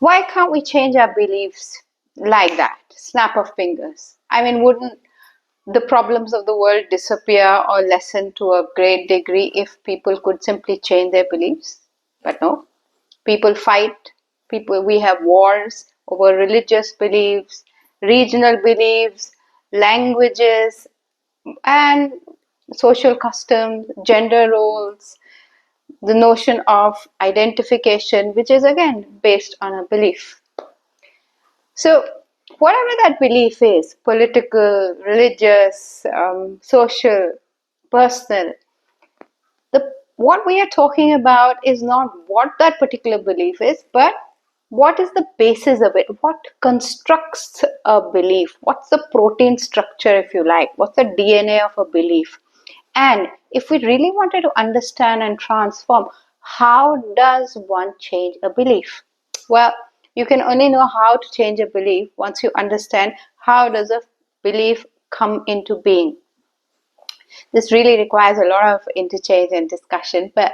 Why can't we change our beliefs like that? Snap of fingers. I mean, wouldn't the problems of the world disappear or lessen to a great degree if people could simply change their beliefs? But no, people fight, we have wars over religious beliefs, regional beliefs, languages, and social customs, gender roles, the notion of identification, which is again based on a belief. So, whatever that belief is, political, religious, social, personal, what we are talking about is not what that particular belief is, but what is the basis of it? What constructs a belief? What's the protein structure, if you like? What's the DNA of a belief? And if we really wanted to understand and transform, how does one change a belief? Well, you can only know how to change a belief once you understand how does a belief come into being. This really requires a lot of interchange and discussion, but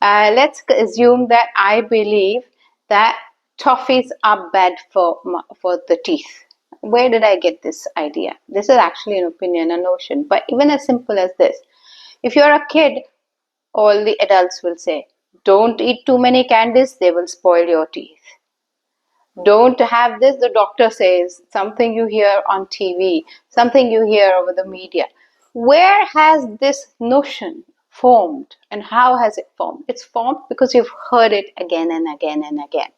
let's assume that I believe that toffees are bad for the teeth. Where did I get this idea? This is actually an opinion, a notion, but even as simple as this. If you're a kid, all the adults will say, don't eat too many candies, they will spoil your teeth. Don't have this, the doctor says, something you hear on TV, something you hear over the media. Where has this notion formed and how has it formed? It's formed because you've heard it again and again and again.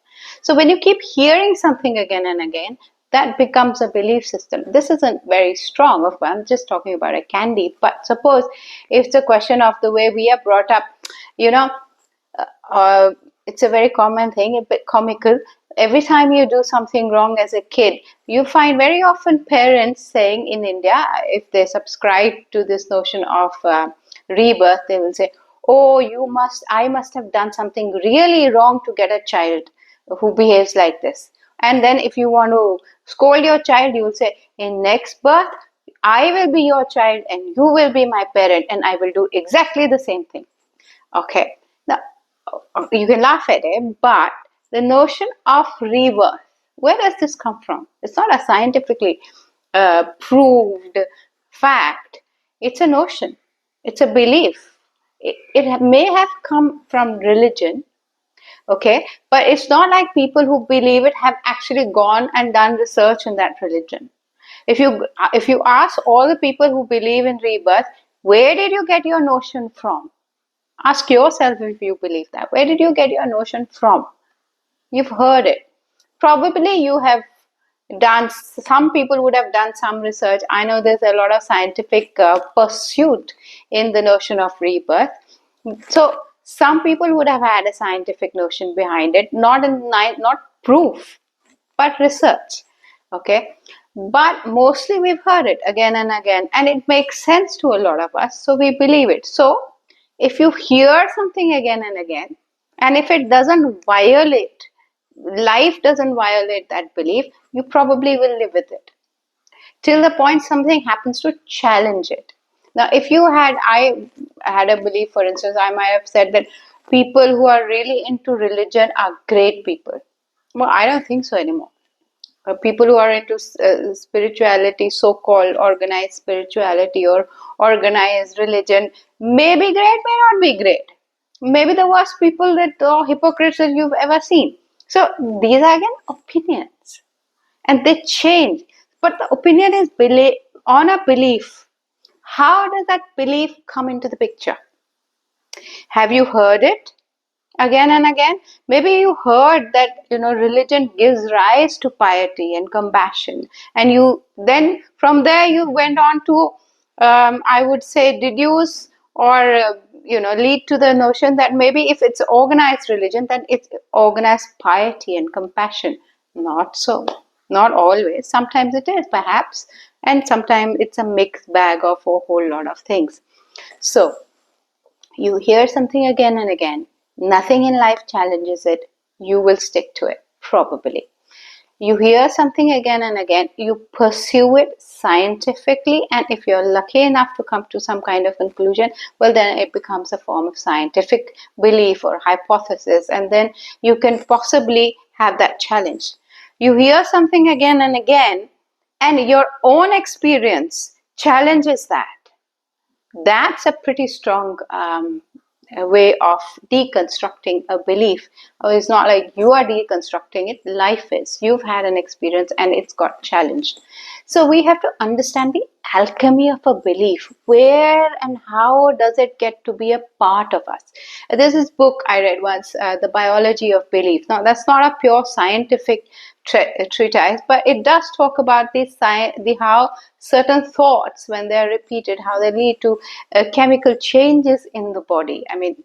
So when you keep hearing something again and again, that becomes a belief system. This isn't very strong, of course, I'm just talking about a candy, but suppose it's a question of the way we are brought up, it's a very common thing, a bit comical. Every time you do something wrong as a kid, you find very often parents saying in India, if they subscribe to this notion of rebirth, they will say, oh, I must have done something really wrong to get a child who behaves like this. And then if you want to scold your child, you will say, in next birth, I will be your child and you will be my parent and I will do exactly the same thing. Okay. Now, you can laugh at it, but the notion of rebirth, where does this come from? It's not a scientifically proved fact. It's a notion. It's a belief. It may have come from religion, okay, but it's not like people who believe it have actually gone and done research in that religion. If you ask all the people who believe in rebirth, where did you get your notion from? Ask yourself if you believe that. Where did you get your notion from? You've heard it. Probably you have done, some people would have done some research. I know there's a lot of scientific pursuit in the notion of rebirth. So some people would have had a scientific notion behind it, not proof, but research. Okay. But mostly we've heard it again and again, and it makes sense to a lot of us, so we believe it. So if you hear something again and again, and if it doesn't violate, life doesn't violate that belief, you probably will live with it till the point something happens to challenge it. Now, if I had a belief, for instance, I might have said that people who are really into religion are great people. Well, I don't think so anymore. People who are into spirituality, so-called organized spirituality or organized religion, may be great, may not be great. Maybe the worst people hypocrites that you've ever seen. So these are again opinions, and they change. But the opinion is on a belief. How does that belief come into the picture? Have you heard it again and again? Maybe you heard that religion gives rise to piety and compassion, and you then from there you went on to I would say deduce or lead to the notion that maybe if it's organized religion, then it's organized piety and compassion. Not so. Not always. Sometimes it is, perhaps, and sometimes it's a mixed bag of a whole lot of things. So you hear something again and again, nothing in life challenges it, you will stick to it, probably. You hear something again and again, you pursue it scientifically, and if you're lucky enough to come to some kind of conclusion, well, then it becomes a form of scientific belief or hypothesis, and then you can possibly have that challenge. You hear something again and again, and your own experience challenges that. That's a pretty strong a way of deconstructing a belief. It's not like you are deconstructing it, life is. You've had an experience and it's got challenged. So we have to understand the alchemy of a belief. Where and how does it get to be a part of us? There's this book I read once, The Biology of Belief. Now, that's not a pure scientific treatise, but it does talk about the how certain thoughts, when they are repeated, how they lead to chemical changes in the body. I mean,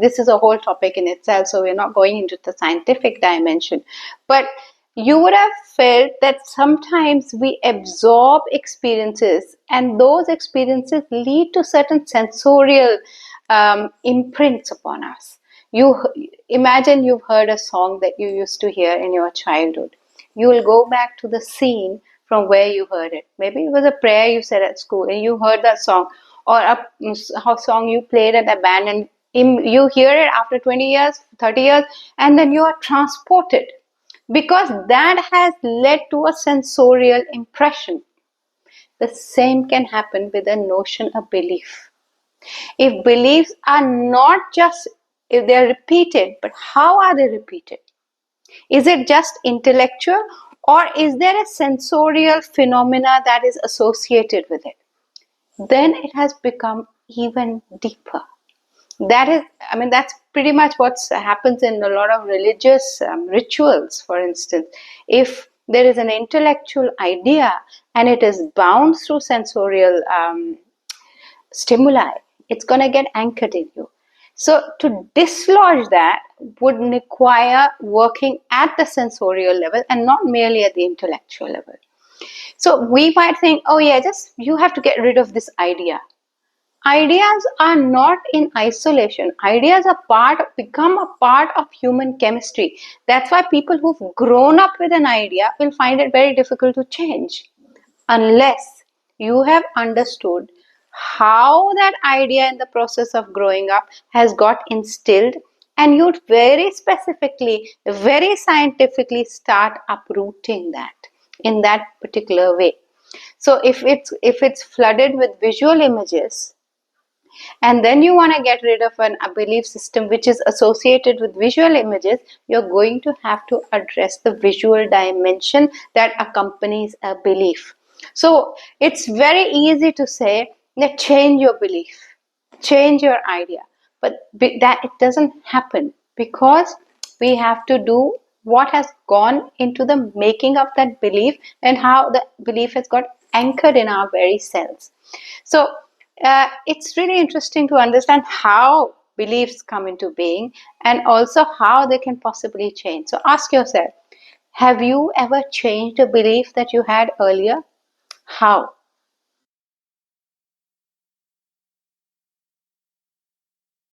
this is a whole topic in itself, so we're not going into the scientific dimension. But you would have felt that sometimes we absorb experiences, and those experiences lead to certain sensorial imprints upon us. You imagine you've heard a song that you used to hear in your childhood. You will go back to the scene from where you heard it. Maybe it was a prayer you said at school and you heard that song, or a song you played at a band, and you hear it after 20 years, 30 years, and then you are transported because that has led to a sensorial impression. The same can happen with a notion of belief. If beliefs are not just if they are repeated, but how are they repeated? Is it just intellectual, or is there a sensorial phenomena that is associated with it? Then it has become even deeper. That's pretty much what happens in a lot of religious rituals, for instance. If there is an intellectual idea and it is bound through sensorial stimuli, it's going to get anchored in you. So to dislodge that would require working at the sensorial level and not merely at the intellectual level. So we might think, oh yeah, just you have to get rid of this idea. Ideas are not in isolation. Ideas become a part of human chemistry. That's why people who've grown up with an idea will find it very difficult to change unless you have understood how that idea in the process of growing up has got instilled, and you'd very specifically, very scientifically start uprooting that in that particular way. So if it's flooded with visual images, and then you want to get rid of a belief system which is associated with visual images, you're going to have to address the visual dimension that accompanies a belief. So it's very easy to say that change your belief, change your idea, but that it doesn't happen because we have to do what has gone into the making of that belief and how the belief has got anchored in our very cells. So it's really interesting to understand how beliefs come into being and also how they can possibly change. So ask yourself, have you ever changed a belief that you had earlier? How?